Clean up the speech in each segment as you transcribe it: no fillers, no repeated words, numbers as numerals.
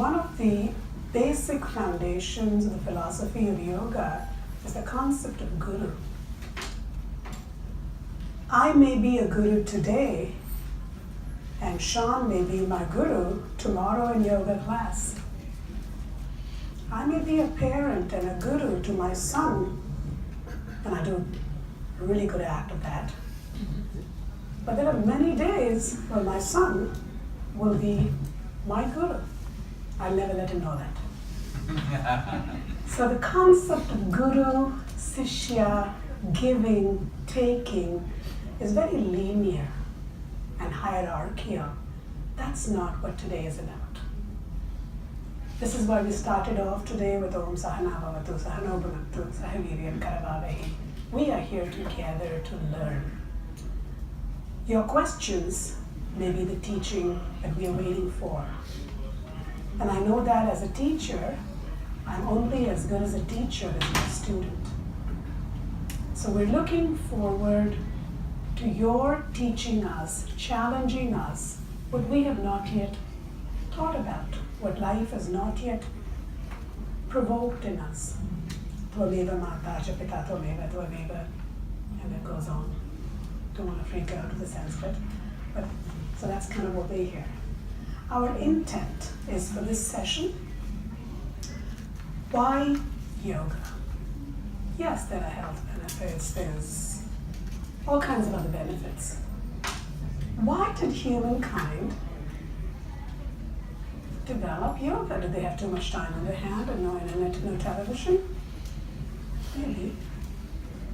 one of the basic foundations of the philosophy of yoga is the concept of guru. I may be a guru today, and Sean may be my guru tomorrow in yoga class. I may be a parent and a guru to my son, and I do a really good act of that. But there are many days when my son will be my guru. I'll never let him know that. So the concept of guru, sishya, giving, taking is very linear and hierarchical. That's not what today is about. This is why we started off today with Om Sahana Bhavatu, Sahano Bhunaktu, Sahaviryan Karavavehi. We are here together to learn. Your questions may be the teaching that we are waiting for. And I know that as a teacher, I'm only as good as a teacher as my student. So we're looking forward to your teaching us, challenging us, what we have not yet thought about, what life has not yet provoked in us. Tvameva mata cha pita tvameva tvameva, and it goes on. Don't want to freak out with the Sanskrit, but so that's kind of what we're here. Our intent is for this session, why yoga? Yes, there are health benefits, there's all kinds of other benefits. Why did humankind develop yoga? Did they have too much time on their hand and no internet, no television? Maybe.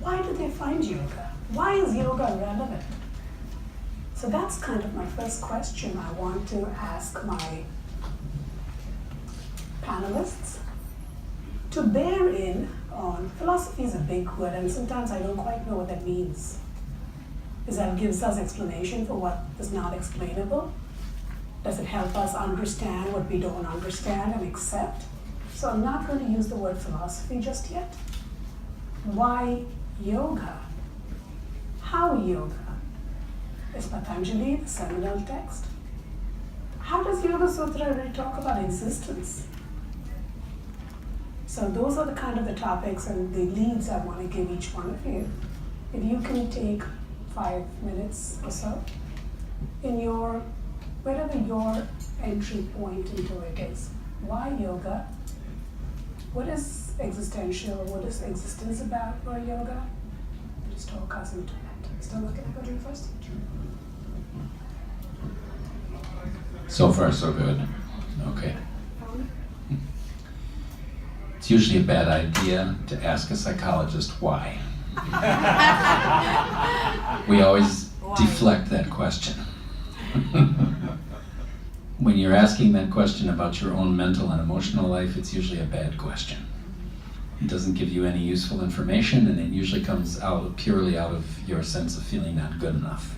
Why did they find yoga? Why is yoga relevant? So that's kind of my first question I want to ask my panelists to bear in on. Philosophy is a big word, and sometimes I don't quite know what that means. Is that gives us explanation for what is not explainable? Does it help us understand what we don't understand and accept? So I'm not going to use the word philosophy just yet. Why yoga? How yoga? Is Patanjali the seminal text? How does Yogasutra really talk about existence? So those are the kind of the topics and the leads I want to give each one of you. If you can take 5 minutes or so in your, whatever your entry point into it is. Why yoga? What is existential? What is existence about for yoga? Just talk us into that. Still looking at go first? So far, so good. Okay. It's usually a bad idea to ask a psychologist why. We always deflect that question. When you're asking that question about your own mental and emotional life, it's usually a bad question. It doesn't give you any useful information, and it usually comes out purely out of your sense of feeling not good enough.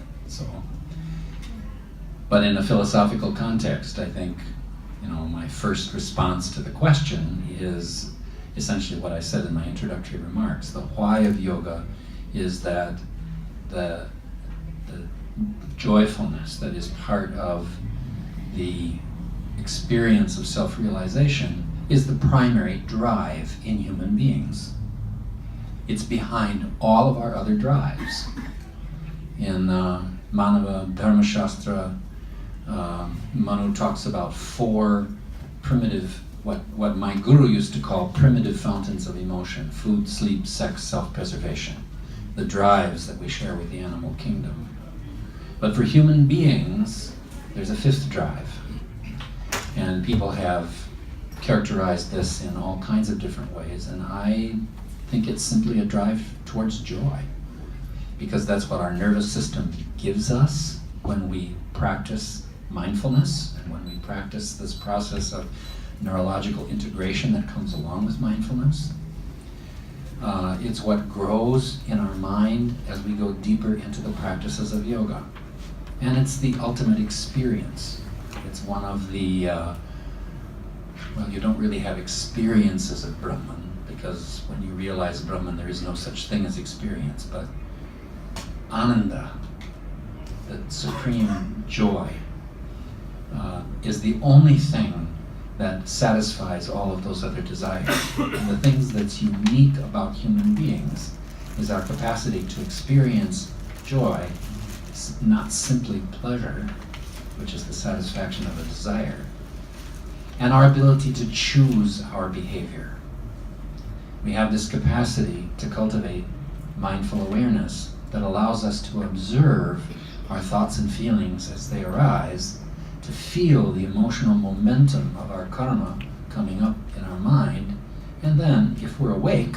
But in a philosophical context, I think, my first response to the question is essentially what I said in my introductory remarks. The why of yoga is that the joyfulness that is part of the experience of self-realization is the primary drive in human beings. It's behind all of our other drives. In Manava Dharma Shastra, Manu talks about 4 primitive, what my guru used to call primitive fountains of emotion: food, sleep, sex, self-preservation, the drives that we share with the animal kingdom. But for human beings, there's a 5th drive. And people have characterized this in all kinds of different ways, and I think it's simply a drive towards joy, because that's what our nervous system gives us when we practice mindfulness and when we practice this process of neurological integration that comes along with mindfulness. It's what grows in our mind as we go deeper into the practices of yoga. And it's the ultimate experience. It's one of the, you don't really have experiences of Brahman, because when you realize Brahman, there is no such thing as experience, but Ananda, the supreme joy, is the only thing that satisfies all of those other desires. And the things that's unique about human beings is our capacity to experience joy, not simply pleasure, which is the satisfaction of a desire, and our ability to choose our behavior. We have this capacity to cultivate mindful awareness that allows us to observe our thoughts and feelings as they arise, to feel the emotional momentum of our karma coming up in our mind, and then, if we're awake,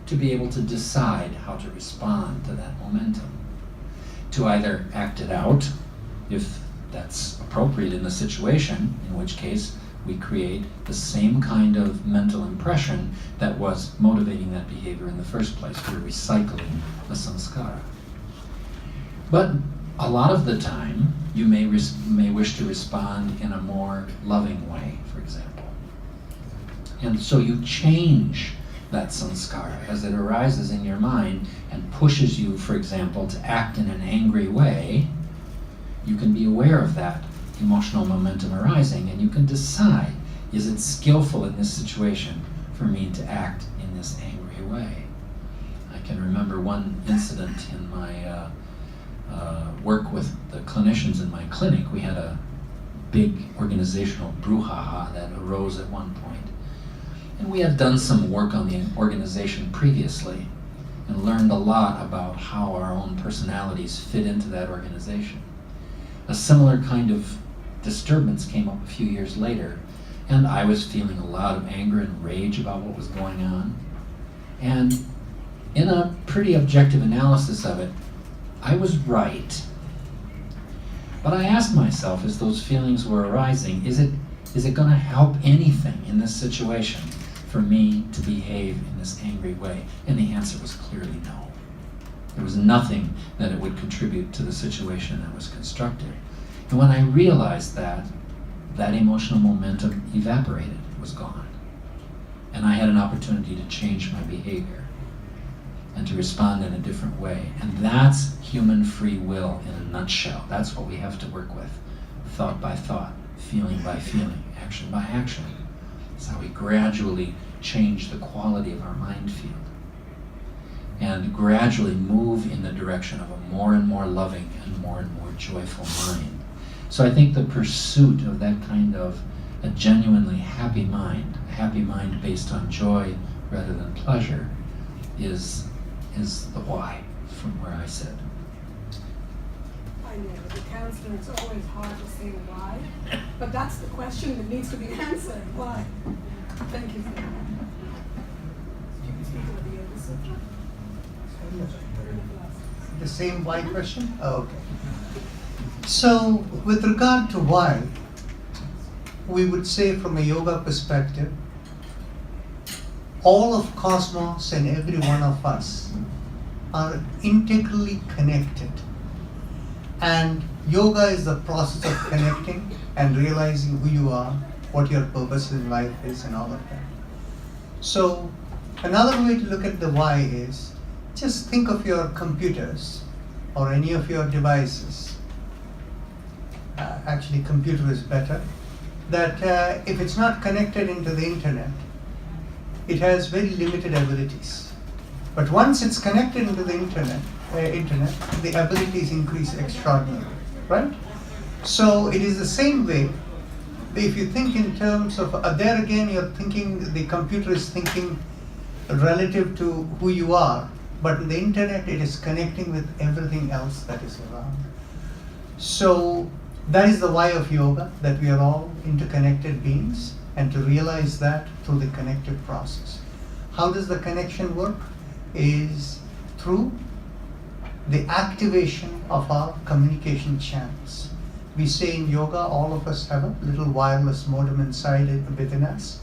to be able to decide how to respond to that momentum. To either act it out, if that's appropriate in the situation, in which case we create the same kind of mental impression that was motivating that behavior in the first place. We're recycling a samskara. But a lot of the time, you may wish to respond in a more loving way, for example. And so you change that samskara as it arises in your mind and pushes you, for example, to act in an angry way. You can be aware of that emotional momentum arising, and you can decide, is it skillful in this situation for me to act in this angry way? I can remember one incident in my work with the clinicians in my clinic. We had a big organizational brouhaha that arose at one point. And we had done some work on the organization previously and learned a lot about how our own personalities fit into that organization. A similar kind of disturbance came up a few years later, and I was feeling a lot of anger and rage about what was going on. And in a pretty objective analysis of it, I was right. But I asked myself, as those feelings were arising, is it going to help anything in this situation for me to behave in this angry way? And the answer was clearly no. There was nothing that it would contribute to the situation that was constructive. And when I realized that, that emotional momentum evaporated, it was gone. And I had an opportunity to change my behavior and to respond in a different way. And that's human free will in a nutshell. That's what we have to work with. Thought by thought, feeling by feeling, action by action. It's how we gradually change the quality of our mind field and gradually move in the direction of a more and more loving and more joyful mind. So I think the pursuit of that kind of a genuinely happy mind, a happy mind based on joy rather than pleasure, is the why from where I sit. I know, as a counselor, it's always hard to say why, but that's the question that needs to be answered. Why? Thank you for that. You can speak of the Yogasutra. The same why question? Oh, okay. So, with regard to why, we would say from a yoga perspective, all of cosmos and every one of us are integrally connected. And yoga is the process of connecting and realizing who you are, what your purpose in life is, and all of that. So, another way to look at the why is, just think of your computers or any of your devices. Actually, computer is better. That if it's not connected into the internet, it has very limited abilities. But once it's connected into the internet, the abilities increase extraordinarily, right? So it is the same way. If you think in terms of, there again you're thinking, the computer is thinking relative to who you are, but in the internet it is connecting with everything else that is around. So that is the why of yoga, that we are all interconnected beings, and to realize that through the connective process. How does the connection work? Is through the activation of our communication channels. We say in yoga, all of us have a little wireless modem inside it within us.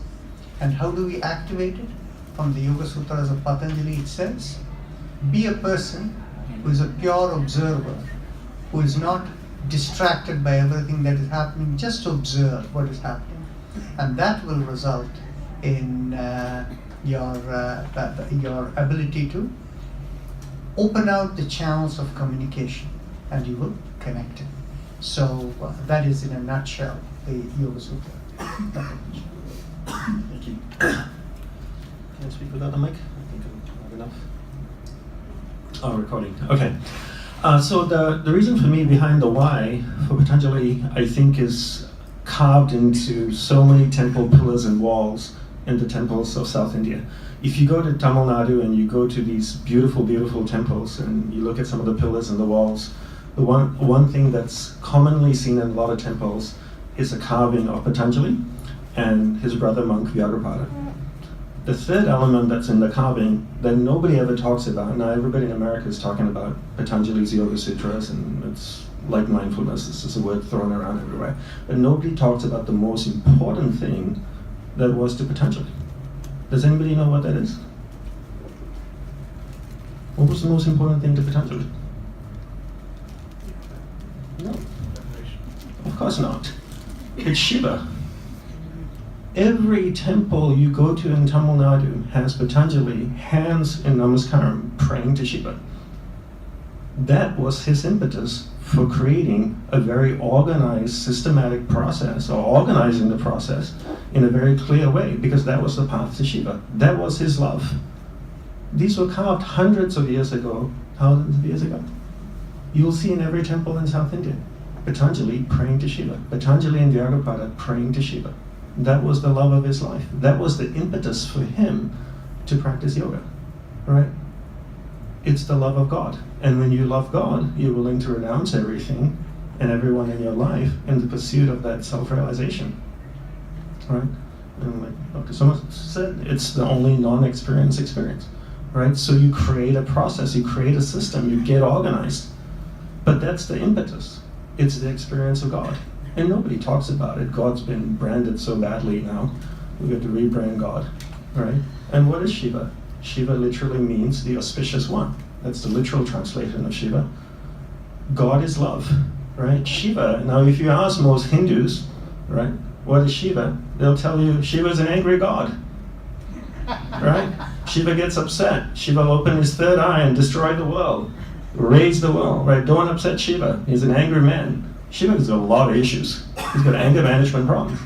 And how do we activate it? From the Yogasutras of Patanjali, it says, be a person who is a pure observer, who is not distracted by everything that is happening, just observe what is happening. And that will result in your ability to open out the channels of communication, and you will connect it. So that is in a nutshell the Yoga Sutra. Thank you. Can I speak without a mic? I think I'm loud enough. Oh, recording. Okay. So the reason for me behind the why for Patanjali, I think, is carved into so many temple pillars and walls in the temples of South India. If you go to Tamil Nadu and you go to these beautiful, beautiful temples and you look at some of the pillars and the walls, the one thing that's commonly seen in a lot of temples is a carving of Patanjali and his brother monk Vyagrapada. The third element that's in the carving that nobody ever talks about, now everybody in America is talking about Patanjali's Yogasutras, and it's like mindfulness, this is a word thrown around everywhere, but nobody talks about the most important thing that was to Patanjali. Does anybody know what that is? What was the most important thing to Patanjali? No. Of course not. It's Shiva. Every temple you go to in Tamil Nadu has Patanjali hands in namaskaram praying to Shiva. That was his impetus for creating a very organized, systematic process, or organizing the process in a very clear way, because that was the path to Shiva. That was his love. These were carved hundreds of years ago, thousands of years ago. You will see in every temple in South India, Patanjali praying to Shiva, Patanjali and Vyagrapada praying to Shiva. That was the love of his life. That was the impetus for him to practice yoga, right? It's the love of God. And when you love God, you're willing to renounce everything and everyone in your life in the pursuit of that self-realization, right? And like Dr. Soma said, it's the only non-experience experience, right? So you create a process, you create a system, you get organized. But that's the impetus. It's the experience of God. And nobody talks about it. God's been branded so badly now. We have to rebrand God, right? And what is Shiva? Shiva literally means the auspicious one. That's the literal translation of Shiva. God is love, right? Shiva, now if you ask most Hindus, right, what is Shiva? They'll tell you Shiva is an angry god, right? Shiva gets upset. Shiva will open his third eye and destroy the world, raise the world, right? Don't upset Shiva. He's an angry man. Shiva's got a lot of issues. He's got anger management problems.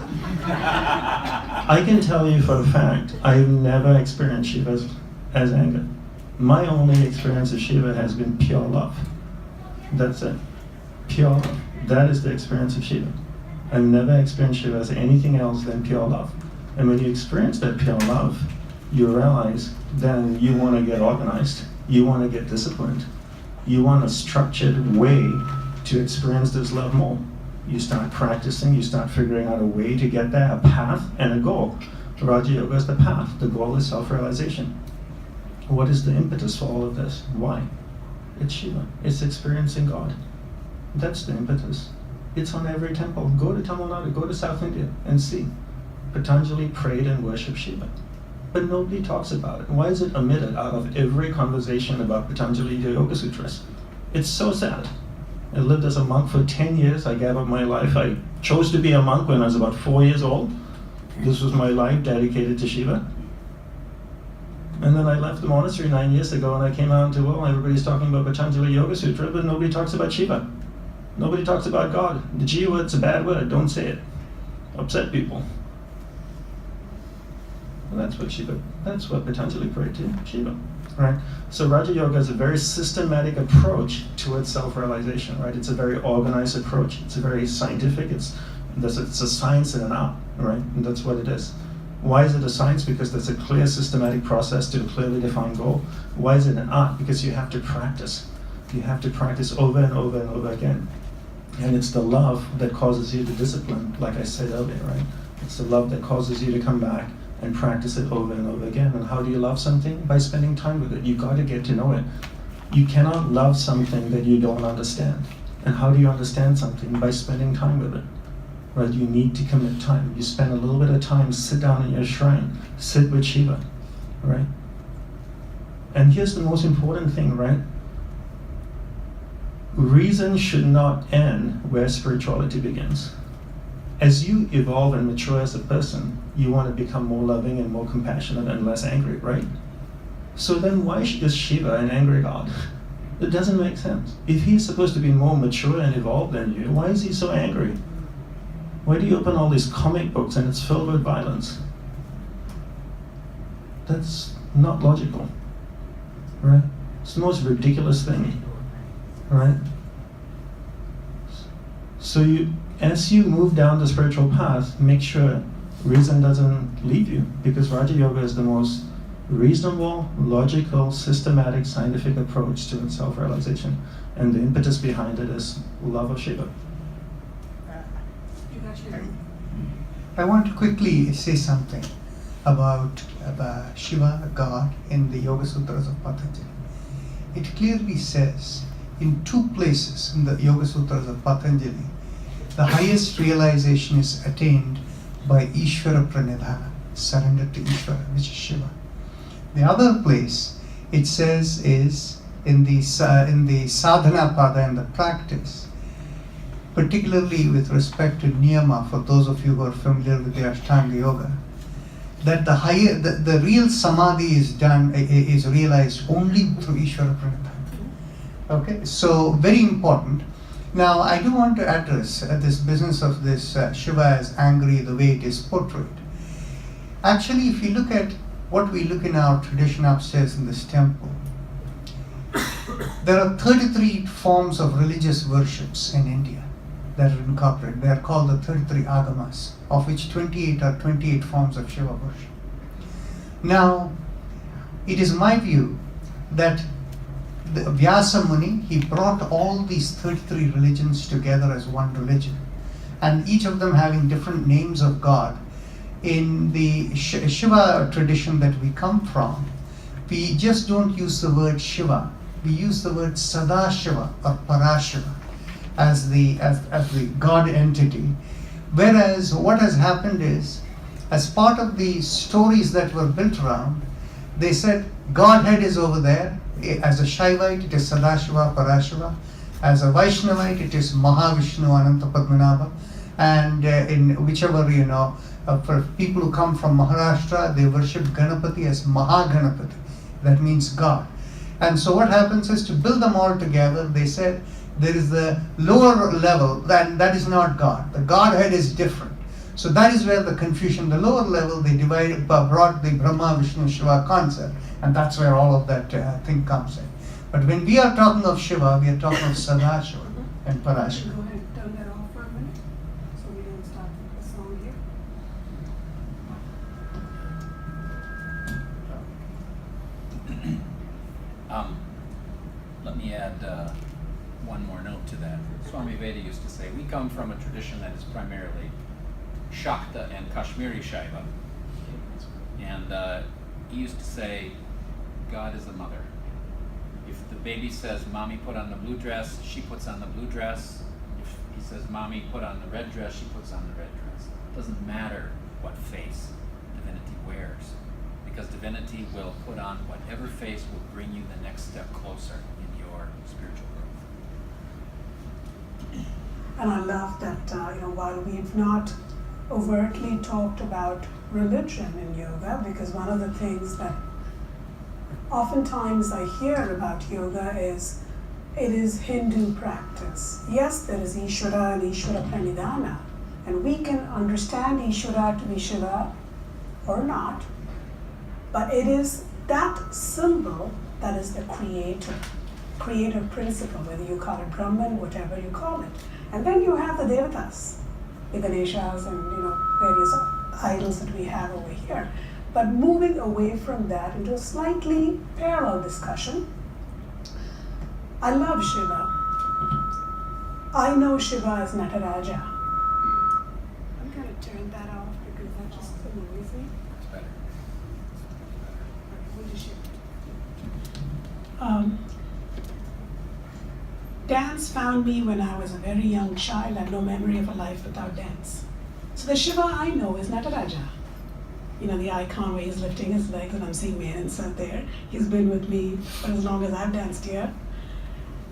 I can tell you for a fact, I've never experienced Shiva as anger. My only experience of Shiva has been pure love. That's it. Pure love. That is the experience of Shiva. I've never experienced Shiva as anything else than pure love. And when you experience that pure love, you realize then you want to get organized. You want to get disciplined. You want a structured way to experience this love more. You start practicing, you start figuring out a way to get there, a path and a goal. Raja Yoga is the path. The goal is self-realization. What is the impetus for all of this? Why? It's Shiva. It's experiencing God. That's the impetus. It's on every temple. Go to Tamil Nadu, go to South India and see. Patanjali prayed and worshipped Shiva. But nobody talks about it. Why is it omitted out of every conversation about Patanjali Yogasutras? It's so sad. I lived as a monk for 10 years. I gave up my life. I chose to be a monk when I was about 4 years old. This was my life dedicated to Shiva. And then I left the monastery 9 years ago and I came out into, well, everybody's talking about Patanjali Yoga Sutra, but nobody talks about Shiva. Nobody talks about God. The G word's a bad word, don't say it. Upset people. And that's what Patanjali prayed to, Shiva. Right? So Raja Yoga is a very systematic approach towards self-realization, right? It's a very organized approach. It's a very scientific, it's a science and an art, right? And that's what it is. Why is it a science? Because there's a clear systematic process to a clearly defined goal. Why is it an art? Because you have to practice. You have to practice over and over and over again. And it's the love that causes you to discipline, like I said earlier, right? It's the love that causes you to come back and practice it over and over again. And how do you love something? By spending time with it. You've got to get to know it. You cannot love something that you don't understand. And how do you understand something? By spending time with it. Right? You need to commit time. You spend a little bit of time, sit down in your shrine, sit with Shiva, right? And here's the most important thing, right? Reason should not end where spirituality begins. As you evolve and mature as a person, you want to become more loving and more compassionate and less angry, right? So then why is Shiva an angry god? It doesn't make sense. If he's supposed to be more mature and evolved than you, why is he so angry? Why do you open all these comic books and it's filled with violence? That's not logical, right? It's the most ridiculous thing, right? So as you move down the spiritual path, make sure reason doesn't leave you, because Raja Yoga is the most reasonable, logical, systematic, scientific approach to self-realization, and the impetus behind it is love of Shiva. I want to quickly say something about Shiva, God, in the Yogasutras of Patanjali. It clearly says in 2 places in the Yogasutras of Patanjali, the highest realization is attained by Ishvara Pranidhana, surrender to Ishvara, which is Shiva. The other place it says is in the sadhana pada, in the practice, particularly with respect to niyama, for those of you who are familiar with the Ashtanga Yoga, that the real samadhi is realized only through Ishvara Pranidhana. Okay, so very important. Now I do want to address this business of this Shiva as angry, the way it is portrayed. Actually, if you look at what we look in our tradition upstairs in this temple, there are 33 forms of religious worships in India that are incorporated. They are called the 33 agamas, of which 28 are 28 forms of Shiva worship. Now, it is my view that the Vyasa Muni, he brought all these 33 religions together as one religion, and each of them having different names of God. In the Shiva tradition that we come from, we just don't use the word Shiva. We use the word Sadashiva or Parashiva as the God entity. Whereas what has happened is, as part of the stories that were built around, they said Godhead is over there. As a Shaivite, it is Sadashiva, Parashiva. As a Vaishnavite, it is Mahavishnu, Ananta Padmanabha. And in whichever, for people who come from Maharashtra, they worship Ganapati as Mahaganapati. That means God. And so what happens is, to build them all together, they said there is the lower level, that is not God. The Godhead is different. So that is where the confusion, the lower level, they brought the Brahma, Vishnu, Shiva concept, and that's where all of that thing comes in. But when we are talking of Shiva, we are talking of Sadashiva and Parashiva. Go ahead, turn that off for a minute, so we don't start the song here. Let me add one more note to that. Swami Veda used to say, we come from a tradition that is primarily Shakta and Kashmiri Shaiva. And he used to say, God is a mother. If the baby says, Mommy, put on the blue dress, she puts on the blue dress. If he says, Mommy, put on the red dress, she puts on the red dress. It doesn't matter what face divinity wears, because divinity will put on whatever face will bring you the next step closer in your spiritual growth. And I love that, while we've not overtly talked about religion in yoga, because one of the things that oftentimes I hear about yoga is it is Hindu practice. Yes, there is Ishvara and Ishvara Pranidhana, and we can understand Ishvara to be Shiva or not, but it is that symbol that is the creative principle, whether you call it Brahman, whatever you call it. And then you have the Devatas, the Ganeshas and various idols that we have over here. But moving away from that into a slightly parallel discussion, I love Shiva. I know Shiva as Nataraja. I'm going to turn that off because that's just too noisy. It's better. We'll just shift. Dance found me when I was a very young child. I have no memory of a life without dance. So the Shiva I know is Nataraja. The icon where he's lifting his legs, and I'm seeing Menon out there. He's been with me for as long as I've danced here.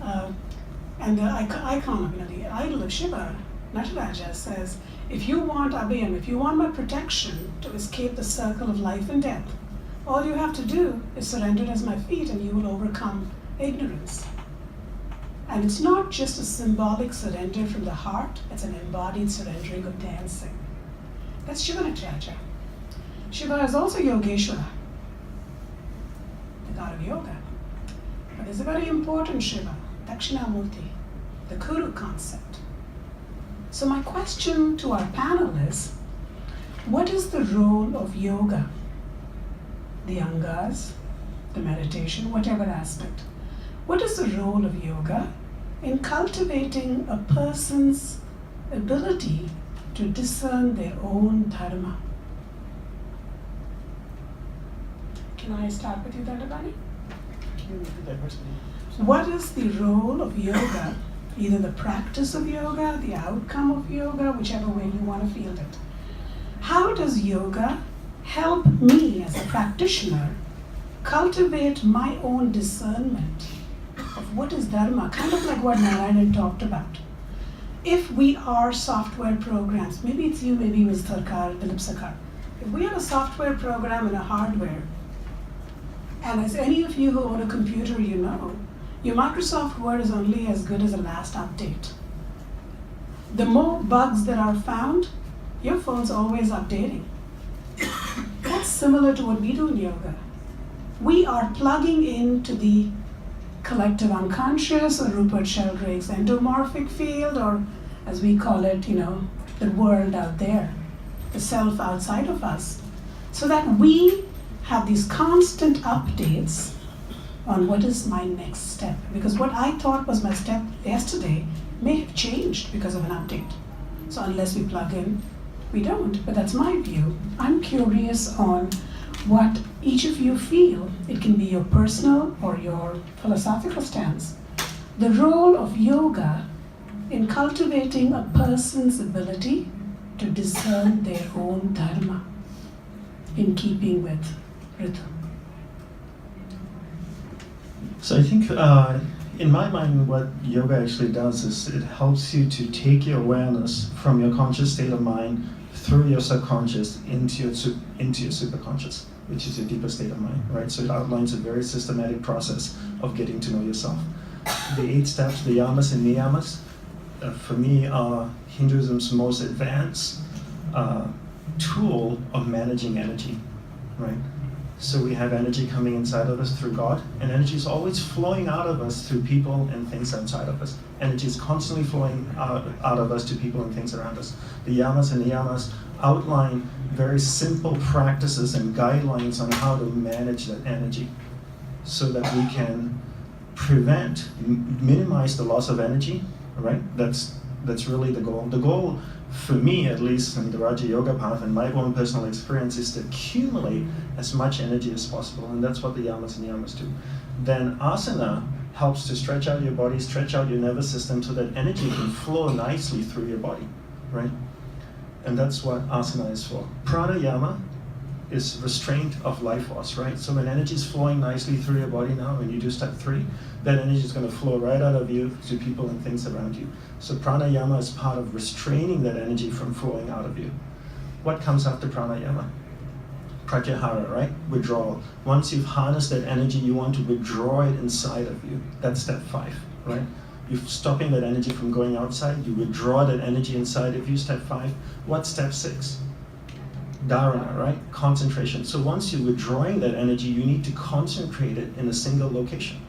And the icon of, the idol of Shiva, Nataraja, says, if you want Abhayam, if you want my protection to escape the circle of life and death, all you have to do is surrender as my feet and you will overcome ignorance. And it's not just a symbolic surrender from the heart, it's an embodied surrendering of dancing. That's Shiva Nataraja. Shiva is also Yogeshwara, the god of yoga. But there's a very important Shiva, Dakshinamurti, the Kuru concept. So my question to our panel is, what is the role of yoga? The angas, the meditation, whatever aspect. What is the role of yoga in cultivating a person's ability to discern their own dharma? Can I start with you, Dandapani? Can you repeat that question? What is the role of yoga, either the practice of yoga, the outcome of yoga, whichever way you want to field it? How does yoga help me as a practitioner cultivate my own discernment of what is dharma, kind of like what Narayanan talked about? If we are software programs, maybe it's you, maybe it was Sarkar, Dilip Sarkar. If we have a software program and a hardware, and as any of you who own a computer, you know, your Microsoft Word is only as good as the last update. The more bugs that are found, your phone's always updating. That's similar to what we do in yoga. We are plugging into the collective unconscious, or Rupert Sheldrake's endomorphic field, or as we call it, the world out there, the self outside of us, so that we have these constant updates on what is my next step. Because what I thought was my step yesterday may have changed because of an update. So unless we plug in, we don't. But that's my view. I'm curious on what each of you feel. It can be your personal or your philosophical stance. The role of yoga in cultivating a person's ability to discern their own dharma in keeping with rhythm. So I think, in my mind, what yoga actually does is it helps you to take your awareness from your conscious state of mind through your subconscious into your superconscious, which is your deeper state of mind, right? So it outlines a very systematic process of getting to know yourself. The 8 steps, the yamas and niyamas, for me are Hinduism's most advanced tool of managing energy, right? So we have energy coming inside of us through God, and energy is always flowing out of us through people and things outside of us. Energy is constantly flowing out of us to people and things around us. The yamas and niyamas outline very simple practices and guidelines on how to manage that energy so that we can minimize the loss of energy, right? That's really the goal. The goal, for me at least, in the Raja Yoga path and my own personal experience, is to accumulate as much energy as possible, and that's what the yamas and niyamas do. Then asana helps to stretch out your body, stretch out your nervous system so that energy can flow nicely through your body, right? And that's what asana is for. Pranayama is restraint of life force, right? So when energy is flowing nicely through your body now, when you do step 3, that energy is going to flow right out of you to people and things around you. So pranayama is part of restraining that energy from flowing out of you. What comes after pranayama? Pratyahara, right? Withdrawal. Once you've harnessed that energy, you want to withdraw it inside of you. That's step 5, right? You're stopping that energy from going outside. You withdraw that energy inside of you, step 5. What's step 6? Dharana, right? Concentration. So once you're withdrawing that energy, you need to concentrate it in a single location.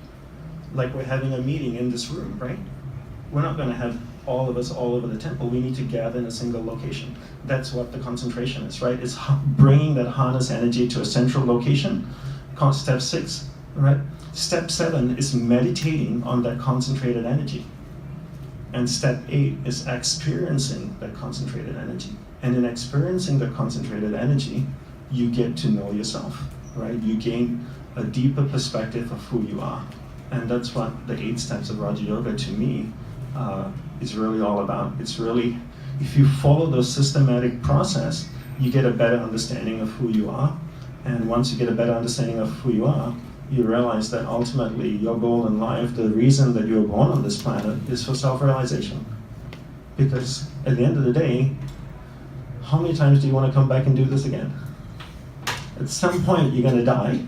Like we're having a meeting in this room, right? We're not going to have all of us all over the temple. We need to gather in a single location. That's what the concentration is, right? It's bringing that harness energy to a central location. Step 6, right? Step 7 is meditating on that concentrated energy. And step 8 is experiencing that concentrated energy. And in experiencing the concentrated energy, you get to know yourself, right? You gain a deeper perspective of who you are. And that's what the 8 steps of Raja Yoga, to me, is really all about. It's really, if you follow the systematic process, you get a better understanding of who you are. And once you get a better understanding of who you are, you realize that ultimately your goal in life, the reason that you were born on this planet, is for self-realization. Because at the end of the day, how many times do you want to come back and do this again? At some point, you're going to die,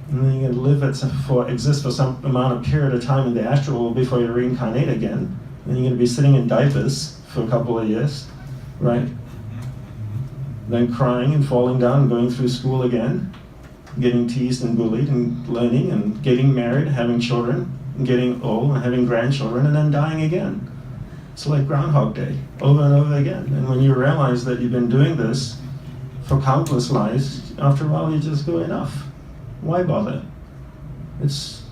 And then you're going to exist for some amount of period of time in the astral world before you reincarnate again. And then you're going to be sitting in diapers for a couple of years, right? Then crying and falling down and going through school again, getting teased and bullied and learning and getting married, having children, and getting old and having grandchildren, and then dying again. It's like Groundhog Day, over and over again. And when you realize that you've been doing this for countless lives, after a while you just go, enough. Why bother? It's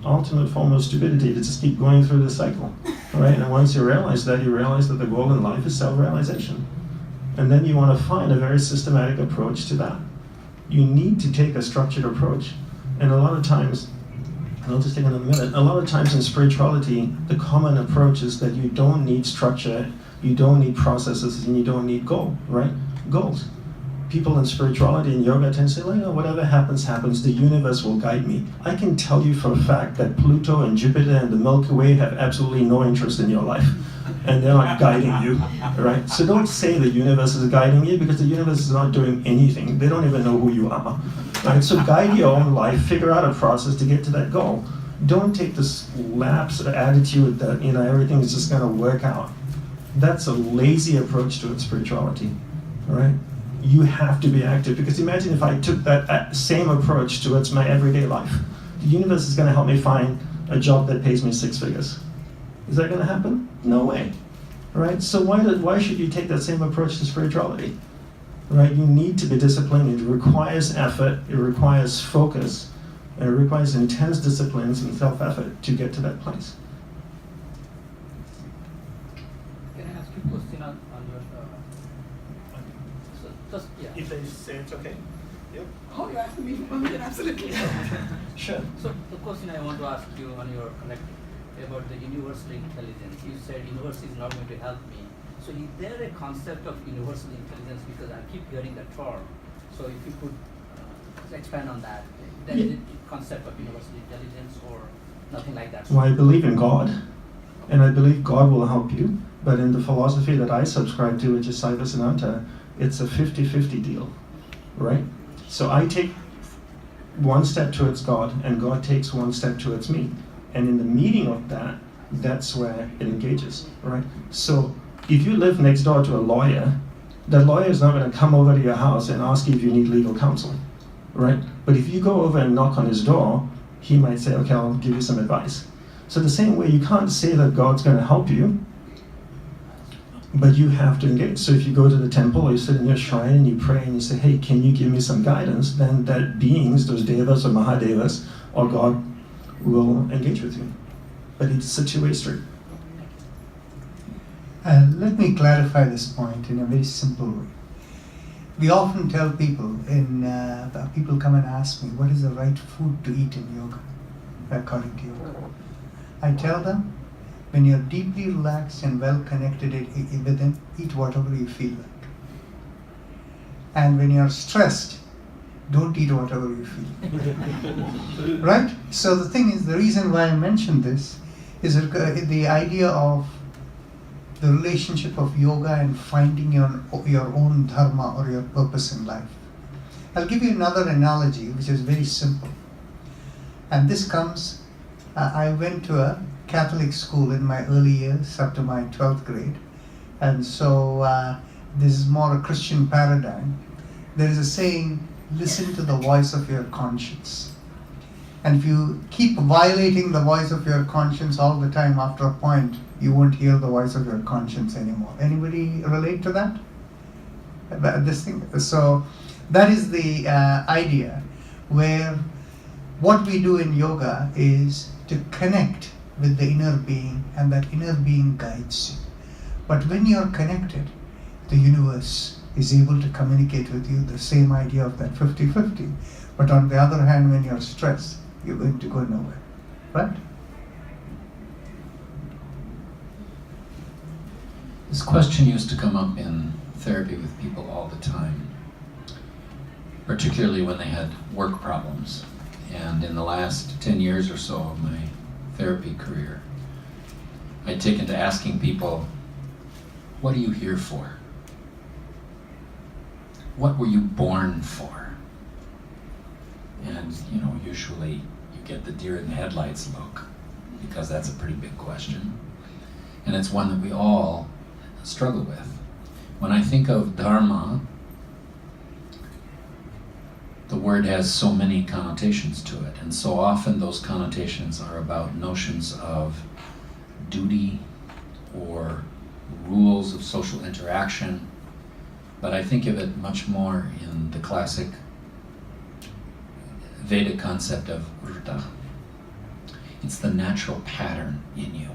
ultimate form of stupidity to just keep going through the cycle, right? And once you realize that the goal in life is self-realization. And then you want to find a very systematic approach to that. You need to take a structured approach. And a lot of times, and I'll just take another minute, a lot of times in spirituality, the common approach is that you don't need structure, you don't need processes, and you don't need goals. People in spirituality and yoga tend to say, well, whatever happens, happens, the universe will guide me. I can tell you for a fact that Pluto and Jupiter and the Milky Way have absolutely no interest in your life. And they're not guiding you, right? So don't say the universe is guiding you, because the universe is not doing anything. They don't even know who you are, right? So guide your own life, figure out a process to get to that goal. Don't take this lapse attitude that, everything is just gonna work out. That's a lazy approach to spirituality, right? You have to be active, because imagine if I took that same approach towards my everyday life. The universe is gonna help me find a job that pays me 6 figures. Is that going to happen? No way, right? So why should you take that same approach to spirituality, right? You need to be disciplined. It requires effort, it requires focus, and it requires intense disciplines and self-effort to get to that place. Can I ask you a question on your... If they say it's okay. Yep. Oh, you're asking me for permission? Absolutely. Sure. So the question I want to ask you on your about the universal intelligence. You said universe is not going to help me. So is there a concept of universal intelligence? Because I keep hearing that term. So if you could expand on that. There is a concept of universal intelligence or nothing like that? Well, I believe in God, and I believe God will help you. But in the philosophy that I subscribe to, which is Saiva Siddhanta, it's a 50-50 deal, right? So I take one step towards God, and God takes one step towards me. And in the meeting of that, that's where it engages, right? So if you live next door to a lawyer, that lawyer is not going to come over to your house and ask you if you need legal counsel, right? But if you go over and knock on his door, he might say, okay, I'll give you some advice. So the same way, you can't say that God's going to help you, but you have to engage. So if you go to the temple or you sit in your shrine and you pray and you say, hey, can you give me some guidance? Then that beings, those devas or mahadevas or God, will engage with you. But it's a two-way street. Let me clarify this point in a very simple way. We often tell people, people come and ask me, what is the right food to eat in yoga, according to yoga? I tell them, when you're deeply relaxed and well connected within, eat whatever you feel like. And when you're stressed, don't eat whatever you feel. Right? So the thing is, the reason why I mentioned this is the idea of the relationship of yoga and finding your own dharma or your purpose in life. I'll give you another analogy which is very simple. And this comes, I went to a Catholic school in my early years up to my 12th grade. And so this is more a Christian paradigm. There is a saying, listen to the voice of your conscience. And if you keep violating the voice of your conscience all the time, after a point, you won't hear the voice of your conscience anymore. Anybody relate to that? This thing. So that is the idea, where what we do in yoga is to connect with the inner being, and that inner being guides you. But when you're connected, the universe is able to communicate with you the same idea of that 50-50. But on the other hand, when you're stressed, you're going to go nowhere, right? This question used to come up in therapy with people all the time, particularly when they had work problems. And in the last 10 years or so of my therapy career, I'd taken to asking people, what are you here for? What were you born for? And usually you get the deer in the headlights look, because that's a pretty big question. And it's one that we all struggle with. When I think of dharma, the word has so many connotations to it, and so often those connotations are about notions of duty or rules of social interaction, but I think of it much more in the classic Vedic concept of vrta. It's the natural pattern in you.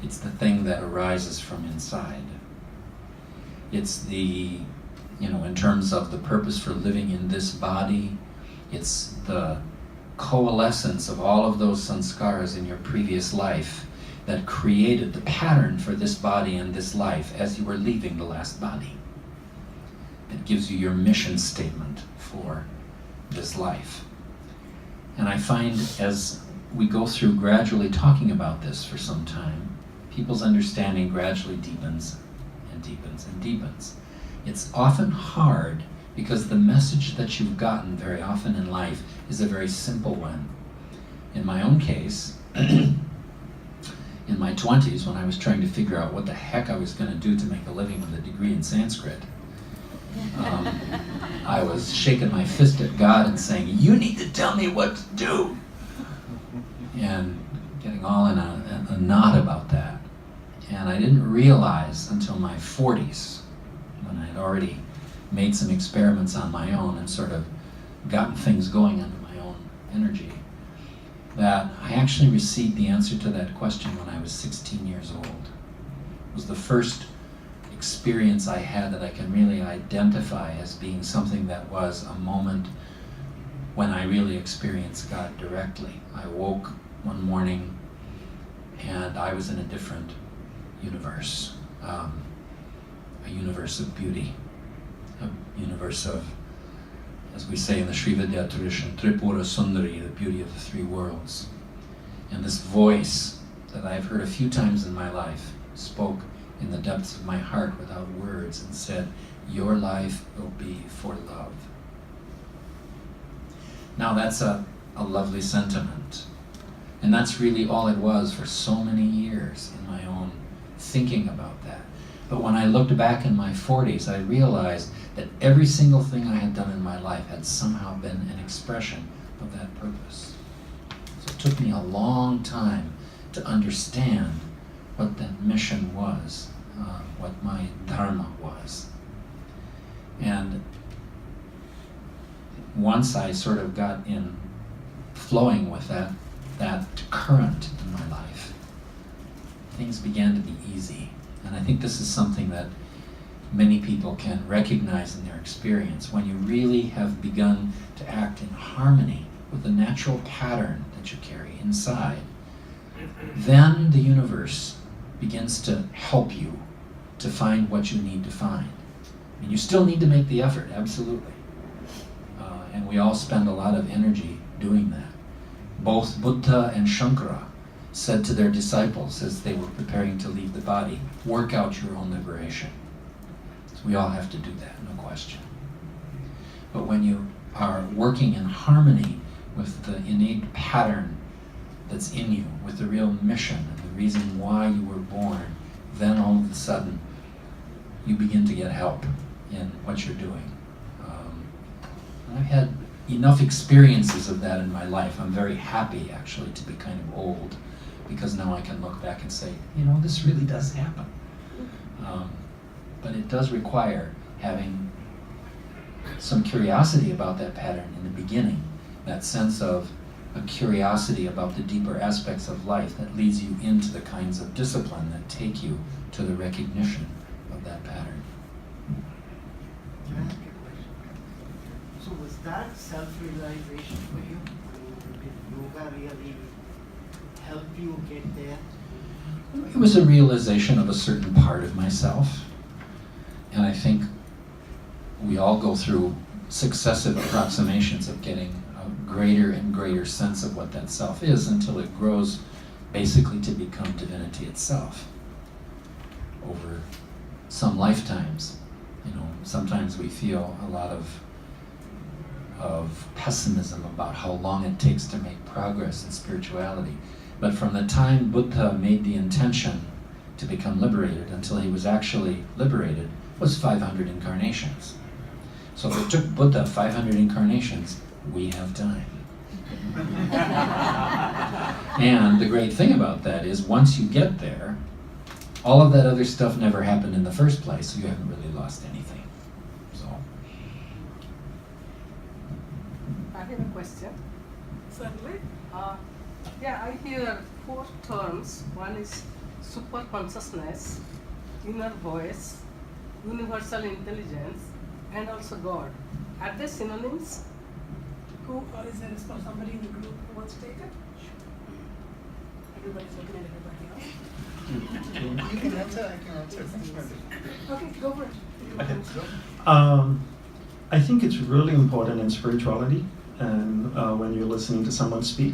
It's the thing that arises from inside. It's the, in terms of the purpose for living in this body, it's the coalescence of all of those sanskaras in your previous life that created the pattern for this body and this life as you were leaving the last body. It gives you your mission statement for this life. And I find as we go through gradually talking about this for some time, people's understanding gradually deepens and deepens and deepens. It's often hard because the message that you've gotten very often in life is a very simple one. In my own case, in my 20s, when I was trying to figure out what the heck I was going to do to make a living with a degree in Sanskrit, I was shaking my fist at God and saying, "You need to tell me what to do," and getting all in a knot about that. And I didn't realize until my 40s, when I had already made some experiments on my own and sort of gotten things going under my own energy, that I actually received the answer to that question when I was 16 years old. It was the first experience I had that I can really identify as being something that was a moment when I really experienced God directly. I woke one morning and I was in a different universe, a universe of beauty, a universe of, as we say in the Sri Vidya tradition, Tripura Sundari, the beauty of the three worlds. And this voice that I've heard a few times in my life spoke in the depths of my heart without words and said, "Your life will be for love." Now that's a lovely sentiment. And that's really all it was for so many years in my own thinking about that. But when I looked back in my 40s, I realized that every single thing I had done in my life had somehow been an expression of that purpose. So it took me a long time to understand what that mission was, what my dharma was. And once I sort of got in flowing with that current in my life, things began to be easy. And I think this is something that many people can recognize in their experience. When you really have begun to act in harmony with the natural pattern that you carry inside, then the universe begins to help you to find what you need to find. And you still need to make the effort, absolutely. And we all spend a lot of energy doing that. Both Buddha and Shankara said to their disciples as they were preparing to leave the body, "Work out your own liberation." So we all have to do that, no question. But when you are working in harmony with the innate pattern that's in you, with the real mission and the reason why you were born, then all of a sudden you begin to get help in what you're doing. I've had enough experiences of that in my life. I'm very happy actually to be kind of old, because now I can look back and say, this really does happen. But it does require having some curiosity about that pattern in the beginning, that sense of a curiosity about the deeper aspects of life that leads you into the kinds of discipline that take you to the recognition of that pattern. Can I ask you a question? So was that self-realization for you? Did yoga really help you get there? It was a realization of a certain part of myself. And I think we all go through successive approximations of getting a greater and greater sense of what that self is until it grows basically to become divinity itself over some lifetimes. Sometimes we feel a lot of of pessimism about how long it takes to make progress in spirituality. But from the time Buddha made the intention to become liberated until he was actually liberated was 500 incarnations. So if it took Buddha 500 incarnations, we have time. And the great thing about that is once you get there, all of that other stuff never happened in the first place, so you haven't really lost anything. So. I have a question. Certainly. I hear 4 terms. One is super consciousness, inner voice, universal intelligence, and also God. Are they synonyms? Who is there somebody in the group who wants to take it? Everybody's looking at everybody else. You can answer, I can answer. Okay, go for it. I think it's really important in spirituality and when you're listening to someone speak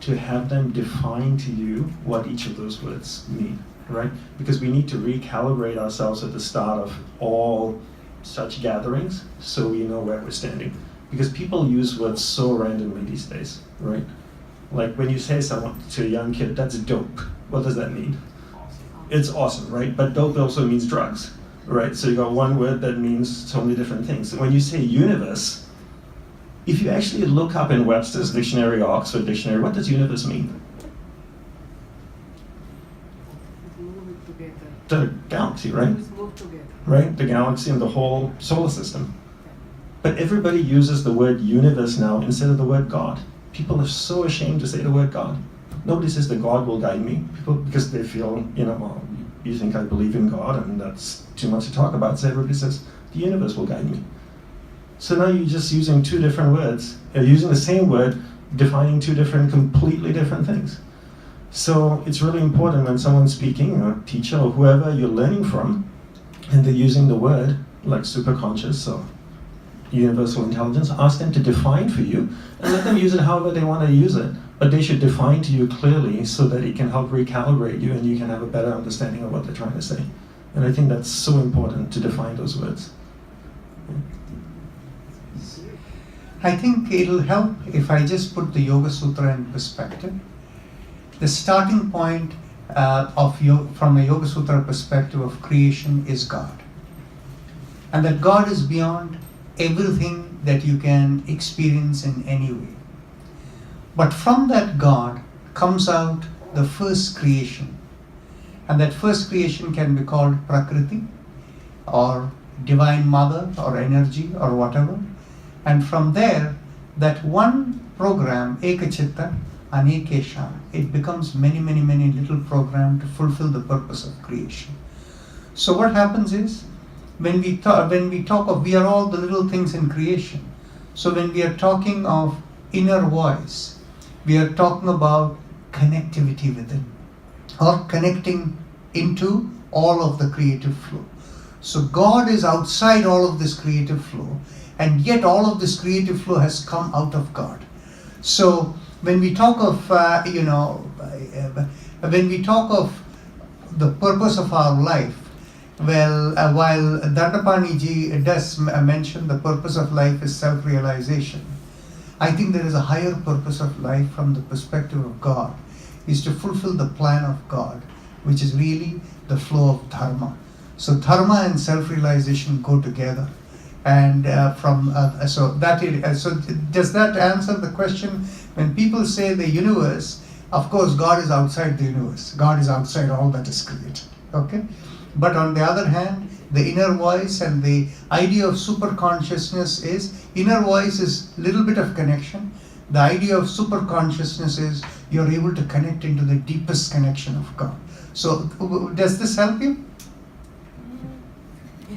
to have them define to you what each of those words mean, right? Because we need to recalibrate ourselves at the start of all such gatherings so we know where we're standing. Because people use words so randomly these days, right? Like when you say someone to a young kid, that's dope. What does that mean? It's awesome, right? But dope also means drugs, right? So you got one word that means so many different things. When you say universe, if you actually look up in Webster's dictionary or Oxford dictionary, what does universe mean? Move together. The galaxy, right? Move together. Right? The galaxy and the whole solar system. But everybody uses the word universe now instead of the word God. People are so ashamed to say the word God. Nobody says that God will guide me, because they feel, well, you think I believe in God and that's too much to talk about. So everybody says, the universe will guide me. So now you're just using 2 different words. You're using the same word, defining 2 completely different things. So it's really important when someone's speaking, or a teacher or whoever you're learning from, and they're using the word like superconscious or universal intelligence, ask them to define for you and let them use it however they want to use it. But they should define to you clearly so that it can help recalibrate you and you can have a better understanding of what they're trying to say. And I think that's so important to define those words. I think it'll help if I just put the Yogasutra in perspective. The starting point from a Yogasutra perspective of creation is God. And that God is beyond everything that you can experience in any way. But from that God comes out the first creation. And that first creation can be called Prakriti or Divine Mother or energy or whatever. And from there, that one program, Ekachitta, Anekesha, it becomes many little programs to fulfill the purpose of creation. So what happens is, when we talk of, we are all the little things in creation. So when we are talking of inner voice, we are talking about connectivity within, or connecting into all of the creative flow. So God is outside all of this creative flow, and yet all of this creative flow has come out of God. So when we talk of, when we talk of the purpose of our life, well, while Dandapani ji does mention the purpose of life is self-realization, I think there is a higher purpose of life from the perspective of God, is to fulfill the plan of God, which is really the flow of dharma. So dharma and self-realization go together. And so does that answer the question? When people say the universe, of course God is outside the universe. God is outside all that is created. Okay? But on the other hand, the inner voice and the idea of super consciousness is, inner voice is little bit of connection. The idea of super consciousness is you're able to connect into the deepest connection of God. So does this help you?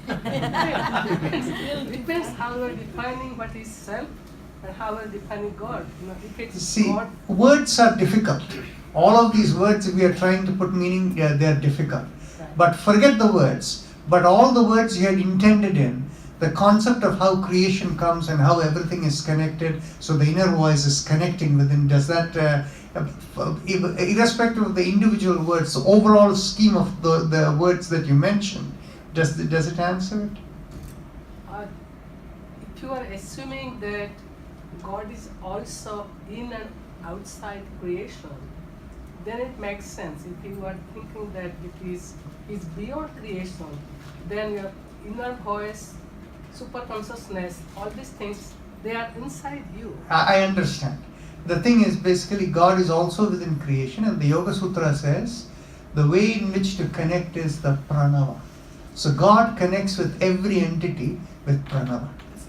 It depends how we're defining what is self and how we're defining God. If it's See, God, words are difficult. All of these words, if we are trying to put meaning, they're difficult. But forget the words. But all the words you had intended in, the concept of how creation comes and how everything is connected, so the inner voice is connecting within, does that, irrespective of the individual words, the overall scheme of the words that you mentioned, does it answer it? if you are assuming that God is also in and outside creation, then it makes sense. If you are thinking that it is beyond creation, then your inner voice, super consciousness, all these things, they are inside you. I understand. The thing is, basically, God is also within creation, and the Yoga Sutra says the way in which to connect is the pranava. So God connects with every entity with pranava.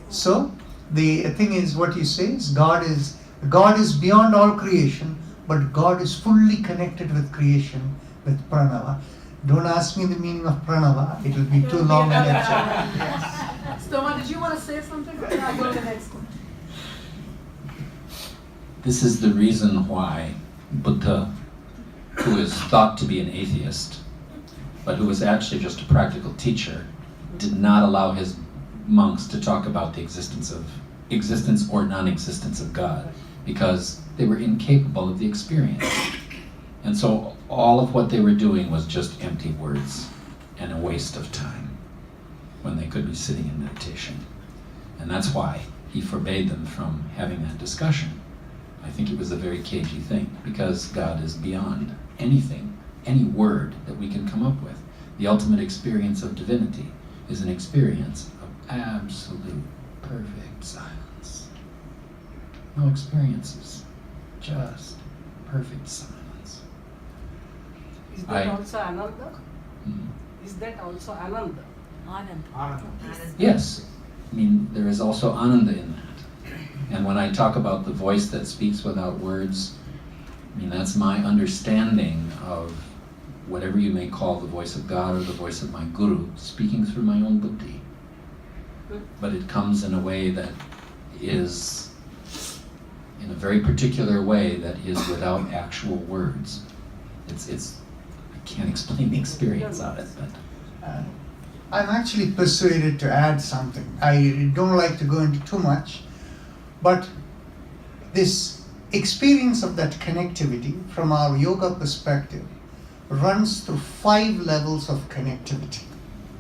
So the thing is, what you say is God is beyond all creation, but God is fully connected with creation with pranava. Don't ask me the meaning of pranava; it will be too long a lecture. Stoma, did you want to say something? Or can I go to the next one? This is the reason why Buddha, who is thought to be an atheist, but who was actually just a practical teacher, did not allow his monks to talk about the existence or non-existence of God, because they were incapable of the experience. And so all of what they were doing was just empty words and a waste of time when they could be sitting in meditation. And that's why he forbade them from having that discussion. I think it was a very cagey thing, because God is beyond anything, any word that we can come up with. The ultimate experience of divinity is an experience of absolute, perfect silence. No experiences, just perfect silence. Is that also Ananda? Mm. Is that also Ananda? Yes, I mean, there is also Ananda in that. And when I talk about the voice that speaks without words, I mean, that's my understanding of whatever you may call the voice of God or the voice of my Guru, speaking through my own buddhi. But it comes in a way that is, in a very particular way, that is without actual words. It's I can't explain the experience of it, but I'm actually persuaded to add something. I don't like to go into too much, but this experience of that connectivity from our yoga perspective runs through 5 levels of connectivity.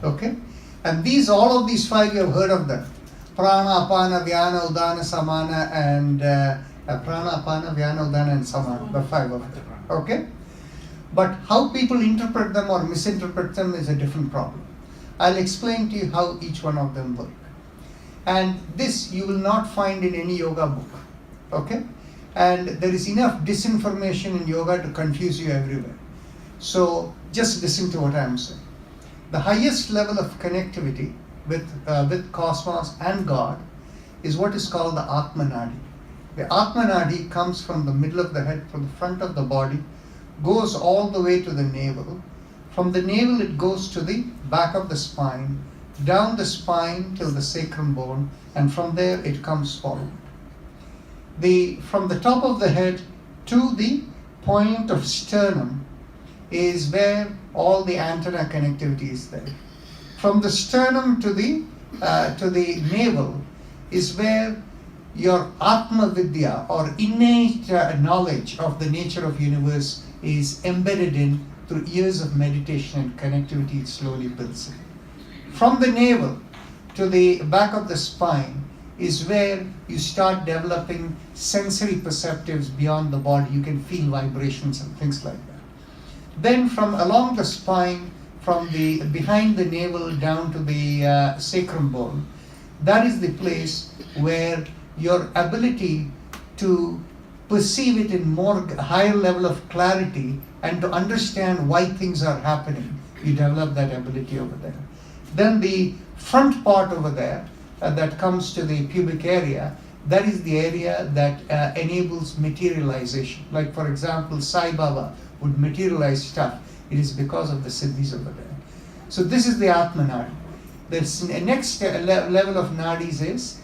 Okay? And all of these 5, you have heard of them. Prana, Apana, Vyana, Udana, Samana, and Prana, Apana, Vyana, Udana, and Samana, the 5 of them. Okay? But how people interpret them or misinterpret them is a different problem. I'll explain to you how each one of them work. And this you will not find in any yoga book. Okay? And there is enough disinformation in yoga to confuse you everywhere. So just listen to what I am saying. The highest level of connectivity with cosmos and God is what is called the Atmanadi. The Atmanadi comes from the middle of the head, from the front of the body, goes all the way to the navel. From the navel it goes to the back of the spine, down the spine till the sacrum bone, and from there it comes forward. From the top of the head to the point of sternum is where all the antenna connectivity is there. From the sternum to the navel is where your Atma Vidya or innate knowledge of the nature of universe is embedded in through years of meditation and connectivity. It slowly builds in. From the navel to the back of the spine is where you start developing sensory perceptives beyond the body. You can feel vibrations and things like that. Then from along the spine, from the behind the navel down to the sacrum bone, that is the place where your ability to perceive it in more higher level of clarity and to understand why things are happening, you develop that ability over there. Then the front part over there that comes to the pubic area, that is the area that enables materialization. Like for example, Sai Baba would materialize stuff. It is because of the siddhis over there. So this is the Atmanadi. The next level of nadis is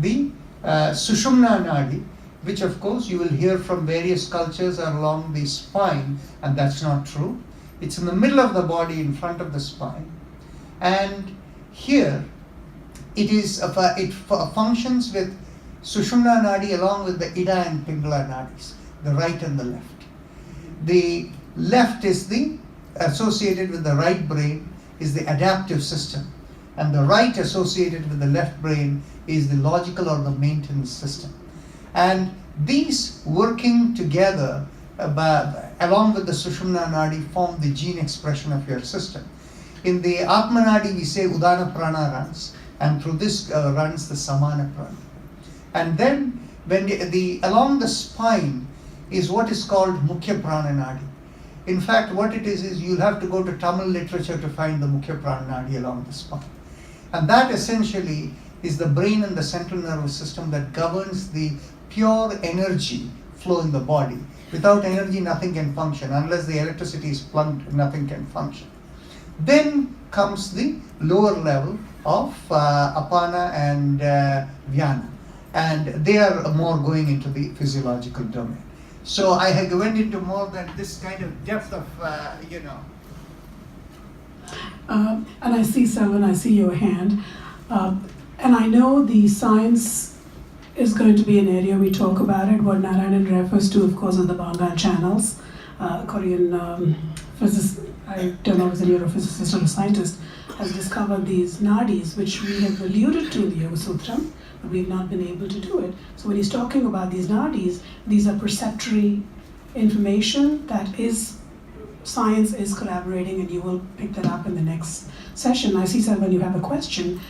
the Sushumna Nadi, which of course you will hear from various cultures are along the spine, and that's not true. It's in the middle of the body in front of the spine. And here it functions with Sushumna Nadi along with the Ida and Pingala Nadis, the right and the left. The left is associated with the right brain is the adaptive system, and the right associated with the left brain is the logical or the maintenance system. And these working together along with the Sushumna Nadi form the gene expression of your system. In the Atma Nadi we say Udana Prana runs, and through this runs the Samana Prana. And then when along the spine is what is called Mukhya Prana Nadi. In fact, what it is you'll have to go to Tamil literature to find the Mukhya Prana Nadi along the spine. And that essentially is the brain and the central nervous system that governs the pure energy flow in the body. Without energy, nothing can function. Unless the electricity is plugged, nothing can function. Then comes the lower level of Apana and Vyana. And they are more going into the physiological domain. So I went into more than this kind of depth of, And I see, Selvan, I see your hand. And I know the science is going to be an area we talk about it. What Narayanan refers to, of course, are the Bangan channels. Korean physicist, I don't know if it's a neurophysicist or a scientist, has discovered these nadis, which we have alluded to in the Yogasutra, but we've not been able to do it. So when he's talking about these nadis, these are perceptory information that is, science is collaborating, and you will pick that up in the next session. I see, Selvan, you have a question.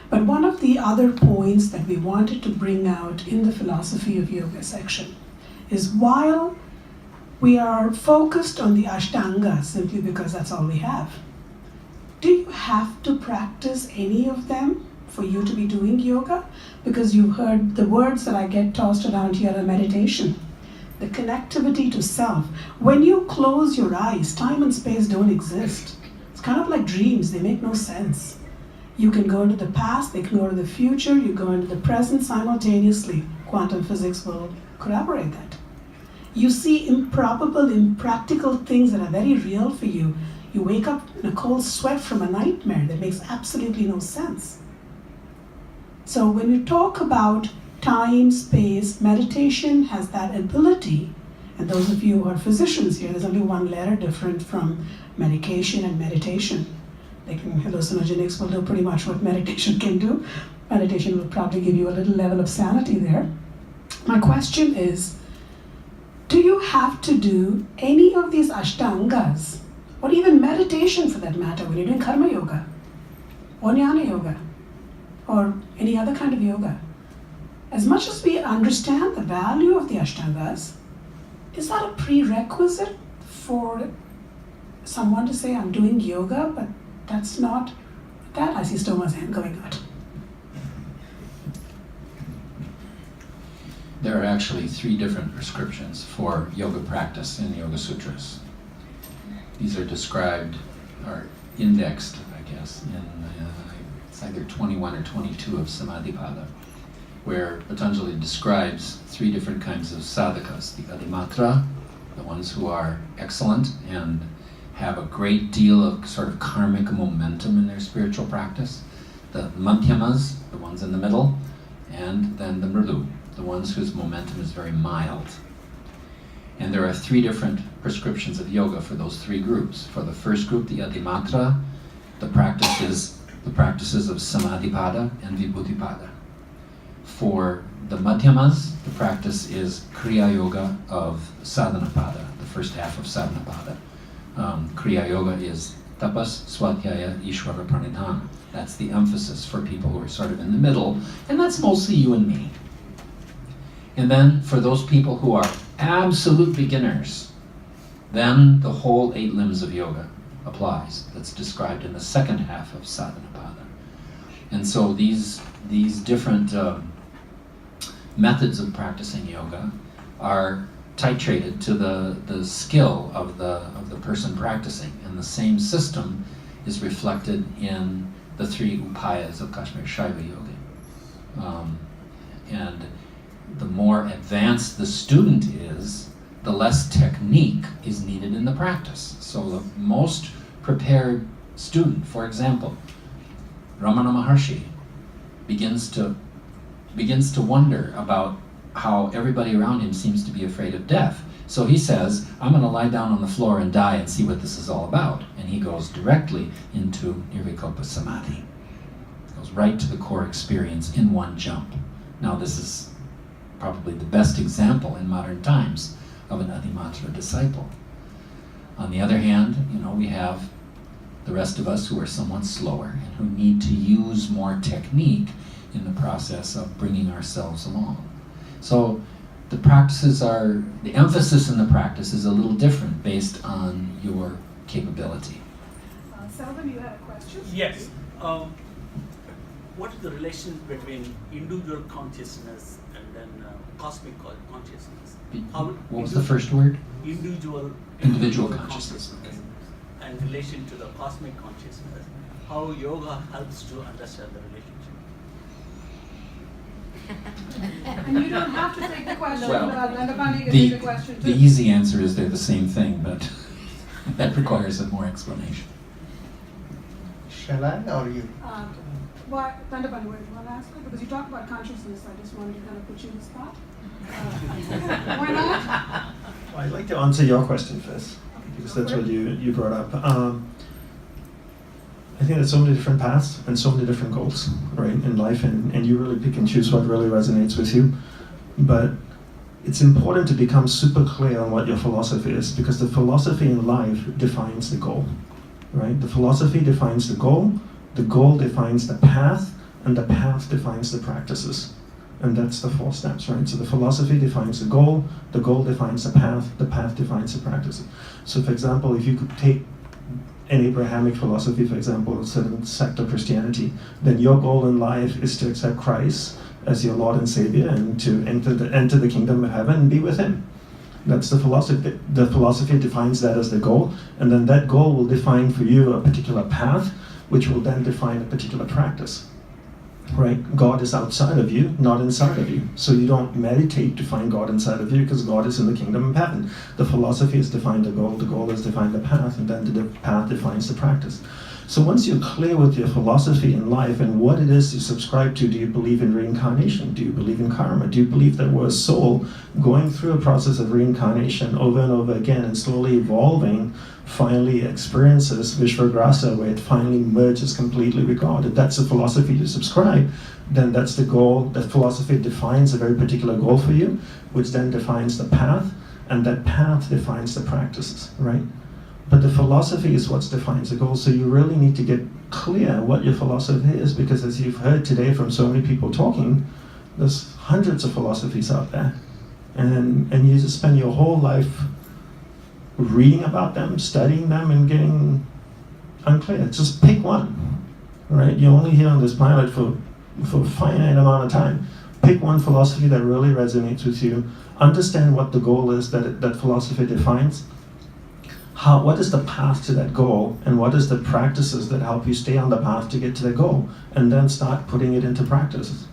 But one of the other points that we wanted to bring out in the philosophy of yoga section is while we are focused on the Ashtanga simply because that's all we have, do you have to practice any of them for you to be doing yoga? Because you've heard the words that I get tossed around here are meditation, the connectivity to self. When you close your eyes, time and space don't exist. It's kind of like dreams, they make no sense. You can go into the past, they can go to the future, you go into the present simultaneously. Quantum physics will corroborate that. You see improbable, impractical things that are very real for you. You wake up in a cold sweat from a nightmare that makes absolutely no sense. So when you talk about time, space, meditation has that ability, and those of you who are physicians here, there's only one letter different from medication and meditation. Hallucinogenics will do pretty much what meditation can do. Meditation will probably give you a little level of sanity there. My question is, do you have to do any of these ashtangas, or even meditation for that matter, when you're doing karma yoga, or jnana yoga, or any other kind of yoga? As much as we understand the value of the ashtangas, is that a prerequisite for someone to say, I'm doing yoga, but that's not that? I see Stoma's hand going out. There are actually 3 different prescriptions for yoga practice in the Yoga Sutras. These are described, or indexed, I guess, in it's either 21 or 22 of Samadhipada, where Patanjali describes 3 different kinds of sadhakas: the adhimatra, the ones who are excellent and have a great deal of sort of karmic momentum in their spiritual practice, the madhyamas, the ones in the middle, and then the mridu, the ones whose momentum is very mild. And there are 3 different prescriptions of yoga for those 3 groups. For the first group, the adhimatra, the practices of samadhipada and vibhutipada. For the madhyamas, the practice is kriya yoga of sadhanapada, the first half of sadhanapada. Kriya yoga is tapas, swadhyaya, ishvara pranidhana. That's the emphasis for people who are sort of in the middle, and that's mostly you and me. And then for those people who are absolute beginners, then the whole 8 limbs of yoga applies. That's described in the second half of sadhanapada. And so these different methods of practicing yoga are titrated to the skill of the person practicing, and the same system is reflected in the 3 upayas of Kashmir Shaiva Yoga. And the more advanced the student is, the less technique is needed in the practice. So the most prepared student, for example, Ramana Maharshi, begins to wonder about how everybody around him seems to be afraid of death. So he says, I'm going to lie down on the floor and die and see what this is all about. And he goes directly into Nirvikopa Samadhi. Goes right to the core experience in one jump. Now this is probably the best example in modern times of an Adimantra disciple. On the other hand, we have the rest of us who are somewhat slower and who need to use more technique in the process of bringing ourselves along. So the emphasis in the practice is a little different based on your capability. Selvin, you had a question? Yes. What is the relation between individual consciousness and then cosmic consciousness? What was the first word? Individual consciousness. And relation to the cosmic consciousness. How yoga helps to understand the relationship. And you don't have to take the question. Well, Dandapani can take the question the too. easy answer is they're the same thing, but that requires a more explanation. Shall I or you? Well, Dandapani, do you want to ask her? Because you talked about consciousness, I just wanted to kind of put you in the spot. Why not? I'd like to answer your question first, because that's what you brought up. I think there's so many different paths and so many different goals, right, in life, and you really pick and choose what really resonates with you. But it's important to become super clear on what your philosophy is, because the philosophy in life defines the goal, right? The philosophy defines the goal defines the path, and the path defines the practices. And that's the 4 steps, right? So the philosophy defines the goal defines the path defines the practices. So for example, if you could take an Abrahamic philosophy, for example, certain sect of Christianity, then your goal in life is to accept Christ as your Lord and Savior and to enter the kingdom of heaven and be with Him. That's the philosophy. The philosophy defines that as the goal, and then that goal will define for you a particular path, which will then define a particular practice. Right? God is outside of you, not inside of you. So you don't meditate to find God inside of you, because God is in the kingdom of heaven. The philosophy has defined the goal has defined the path, and then the path defines the practice. So once you're clear with your philosophy in life and what it is you subscribe to, do you believe in reincarnation? Do you believe in karma? Do you believe that we're a soul going through a process of reincarnation over and over again and slowly evolving, finally experiences Vishvagrasa, where it finally merges completely with God? If that's the philosophy you subscribe, then that's the goal. That philosophy defines a very particular goal for you, which then defines the path, and that path defines the practices, right? But the philosophy is what defines the goal, so you really need to get clear what your philosophy is, because as you've heard today from so many people talking, there's hundreds of philosophies out there. And you just spend your whole life reading about them, studying them, and getting unclear. Just pick one, right? You're only here on this planet for a finite amount of time. Pick one philosophy that really resonates with you. Understand what the goal is that philosophy defines. What is the path to that goal, and what is the practices that help you stay on the path to get to the goal, and then start putting it into practice,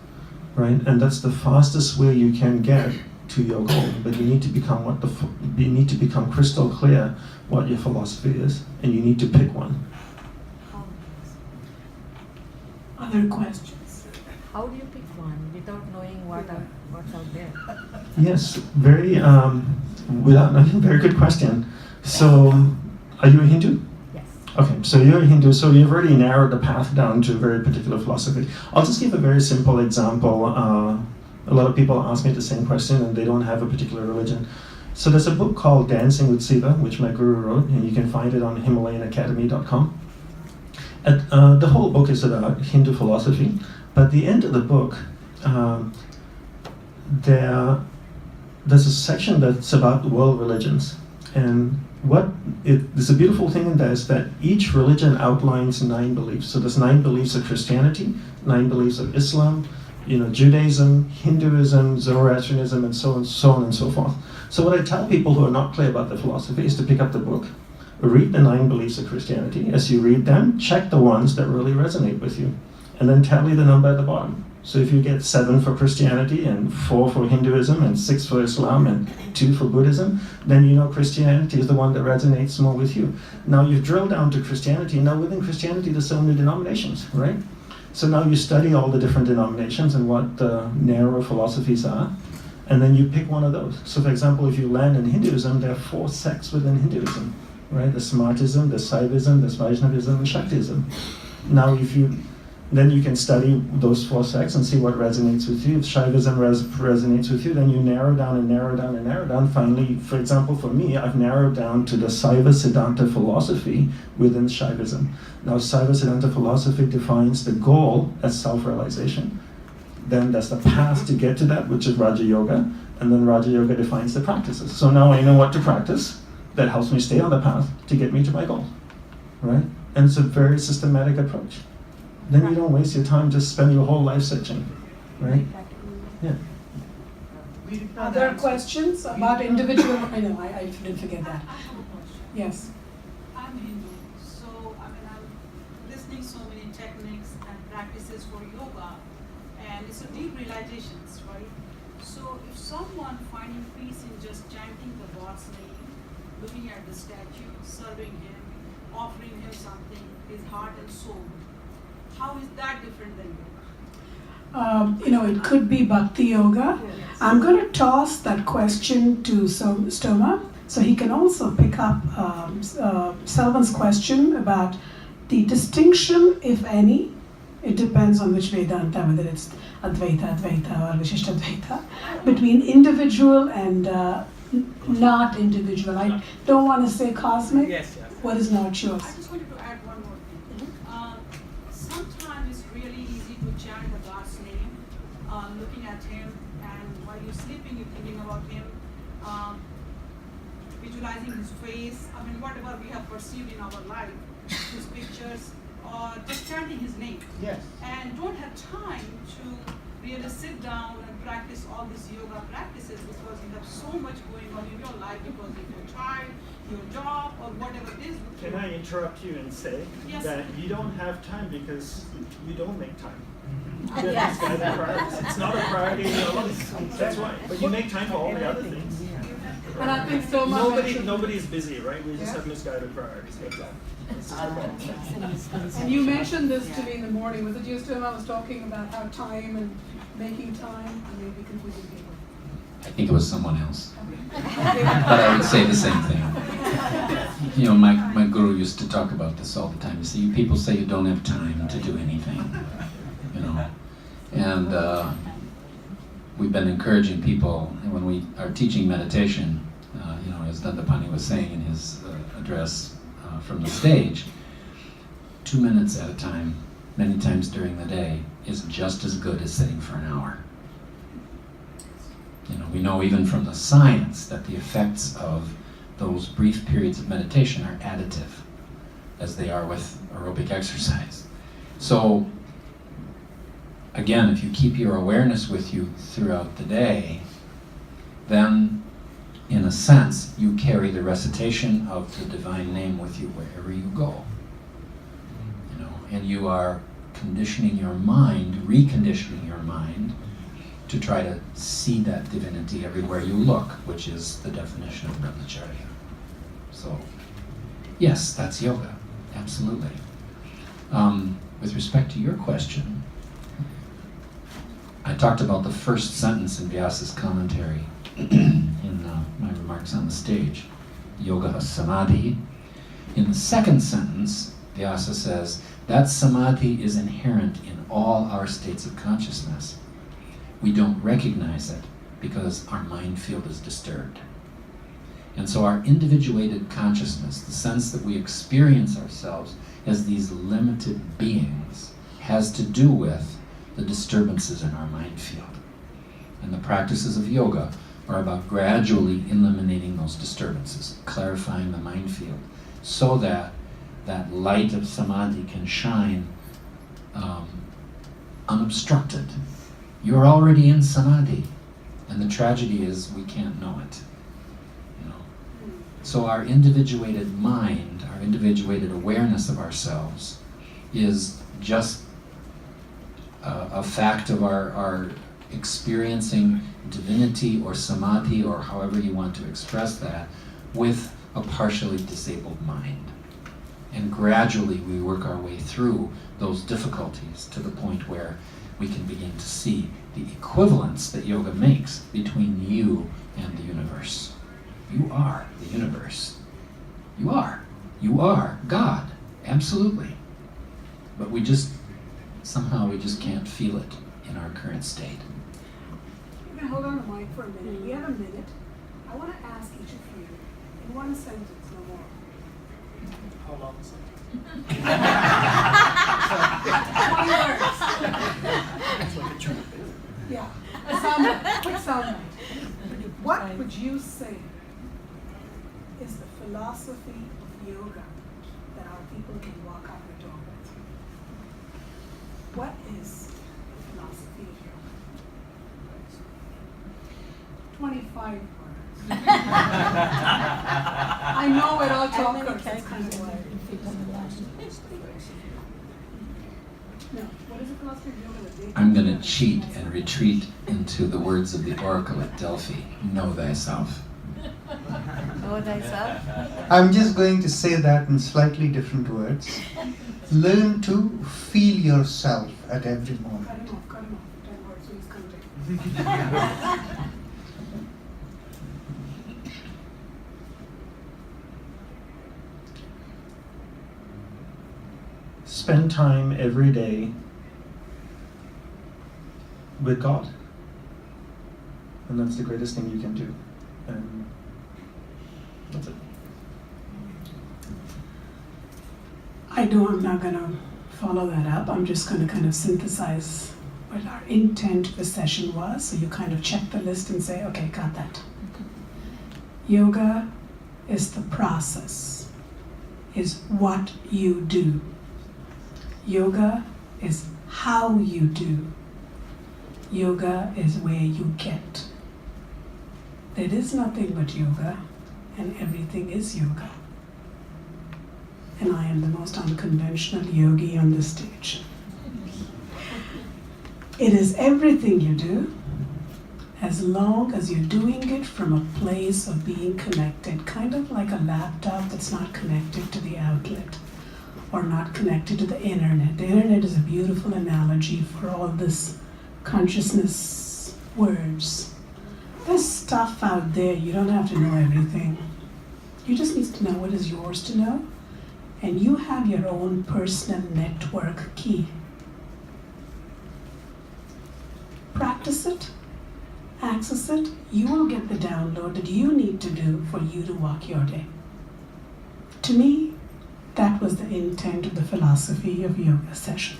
right? And that's the fastest way you can get to your goal. But you need to become crystal clear what your philosophy is, and you need to pick one. Other questions? How do you pick one without knowing what's out there? Yes, very good question. So, are you a Hindu? Yes. Okay, so you're a Hindu, so you've already narrowed the path down to a very particular philosophy. I'll just give a very simple example. A lot of people ask me the same question and they don't have a particular religion. So there's a book called Dancing with Siva, which my guru wrote, and you can find it on HimalayanAcademy.com. The whole book is about Hindu philosophy, but at the end of the book, there's a section that's about world religions. And there's a beautiful thing in that is that each religion outlines 9 beliefs. So there's 9 beliefs of Christianity, 9 beliefs of Islam, Judaism, Hinduism, Zoroastrianism, and so on and so forth. So what I tell people who are not clear about the philosophy is to pick up the book, read the 9 beliefs of Christianity. As you read them, check the ones that really resonate with you, and then tally the number at the bottom. So if you get 7 for Christianity and 4 for Hinduism and 6 for Islam and 2 for Buddhism, then you know Christianity is the one that resonates more with you. Now you've drilled down to Christianity. Now within Christianity there's so many denominations, right? So now you study all the different denominations and what the narrow philosophies are, and then you pick one of those. So for example, if you land in Hinduism, there are 4 sects within Hinduism, right? There's Smartism, there's Saivism, there's Vaishnavism, and Shaktism. Now if you Then you can study those 4 sects and see what resonates with you. If Shaivism resonates with you, then you narrow down and narrow down and narrow down. Finally, for example, for me, I've narrowed down to the Saiva Siddhanta philosophy within Shaivism. Now, Saiva Siddhanta philosophy defines the goal as self-realization. Then there's the path to get to that, which is Raja Yoga, and then Raja Yoga defines the practices. So now I know what to practice that helps me stay on the path to get me to my goal, right? And it's a very systematic approach. Then you don't waste your time just spend your whole life searching, right? Yeah. Other questions about individual? I know, I didn't forget that. Yes. I'm Hindu, so I'm listening so many techniques and practices for yoga, and it's a deep realizations, right? So if someone finding peace in just chanting the God's name, looking at the statue, serving him, offering him something, his heart and soul, how is that different than yoga? It could be bhakti yoga. Yes. I'm going to toss that question to Stoma, so he can also pick up Selvan's question about the distinction, if any. It depends on which Vedanta, whether it's Advaita, or Vishishtadvaita, between individual and not individual. I don't want to say cosmic. Yes. What is not yours? I just wanted to add one more thing. Sometimes it's really easy to chant the God's name, looking at him, and while you're sleeping, you're thinking about him, visualizing his face, whatever we have perceived in our life, his pictures, or just chanting his name. Yes. And don't have time to really sit down and practice all these yoga practices because you have so much going on in your life because of your child, your job, or whatever it is. Can I interrupt you and say Yes. that you don't have time because you don't make time? You Yes. have misguided priorities. It's not a priority in your life. That's right. But you make time for all the other things. And I think so much. Nobody's busy, right? We just have misguided priorities. That's all. And you mentioned this to me in the morning. Was it you, Stoma? I was talking about how time and making time. I may be confusing people. I think it was someone else. But I would say the same thing. My guru used to talk about this all the time. You see, people say you don't have time to do anything, And we've been encouraging people, and when we are teaching meditation, as Dandapani was saying in his address from the stage, 2 minutes at a time, many times during the day, is just as good as sitting for an hour. We know even from the science that the effects of those brief periods of meditation are additive, as they are with aerobic exercise. So, again, if you keep your awareness with you throughout the day, then, in a sense, you carry the recitation of the divine name with you wherever you go. And you are conditioning your mind, reconditioning your mind, to try to see that divinity everywhere you look, which is the definition of brahmacharya. So, yes, that's yoga, absolutely. With respect to your question, I talked about the first sentence in Vyasa's commentary in my remarks on the stage, yoga samadhi. In the second sentence, Vyasa says, that samadhi is inherent in all our states of consciousness. We don't recognize it because our mind field is disturbed. And so our individuated consciousness, the sense that we experience ourselves as these limited beings, has to do with the disturbances in our mind field. And the practices of yoga are about gradually eliminating those disturbances, clarifying the mind field, so that that light of samadhi can shine unobstructed. You're already in samadhi, and the tragedy is we can't know it. So our individuated mind, our individuated awareness of ourselves, is just a fact of our experiencing divinity or samadhi, or however you want to express that, with a partially disabled mind. And gradually we work our way through those difficulties to the point where we can begin to see the equivalence that yoga makes between you and the universe. You are the universe. You are. You are God. Absolutely. But we just somehow we just can't feel it in our current state. You can hold on the mic for a minute. We have a minute. I want to ask each of you in one sentence, no more. How long is it? 20 words. It's like a journal. Yeah. Soundbite. Quick soundbite. What would you say is the philosophy of yoga that our people can walk out the door with? What is the philosophy of yoga? 25 words. I know we're all talkers. It's kind of like. No. What is the philosophy of yoga that they I'm going to cheat and retreat into the words of the oracle at Delphi. Know thyself. Know thyself? I'm just going to say that in slightly different words. Learn to feel yourself at every moment. Cut him off. 10 words, please counting. Spend time every day with God. And that's the greatest thing you can do. And that's it. I know I'm not going to follow that up. I'm just going to kind of synthesize what our intent of the session was. So you kind of check the list and say, okay, got that. Yoga is the process, is what you do. Yoga is how you do. Yoga is where you get. There is nothing but yoga, and everything is yoga. And I am the most unconventional yogi on this stage. It is everything you do, as long as you're doing it from a place of being connected, kind of like a laptop that's not connected to the outlet or not connected to the internet. The internet is a beautiful analogy for all this consciousness words. There's stuff out there, you don't have to know everything. You just need to know what is yours to know, and you have your own personal network key. Practice it, access it, you will get the download that you need to do for you to walk your day. To me, that was the intent of the philosophy of yoga session.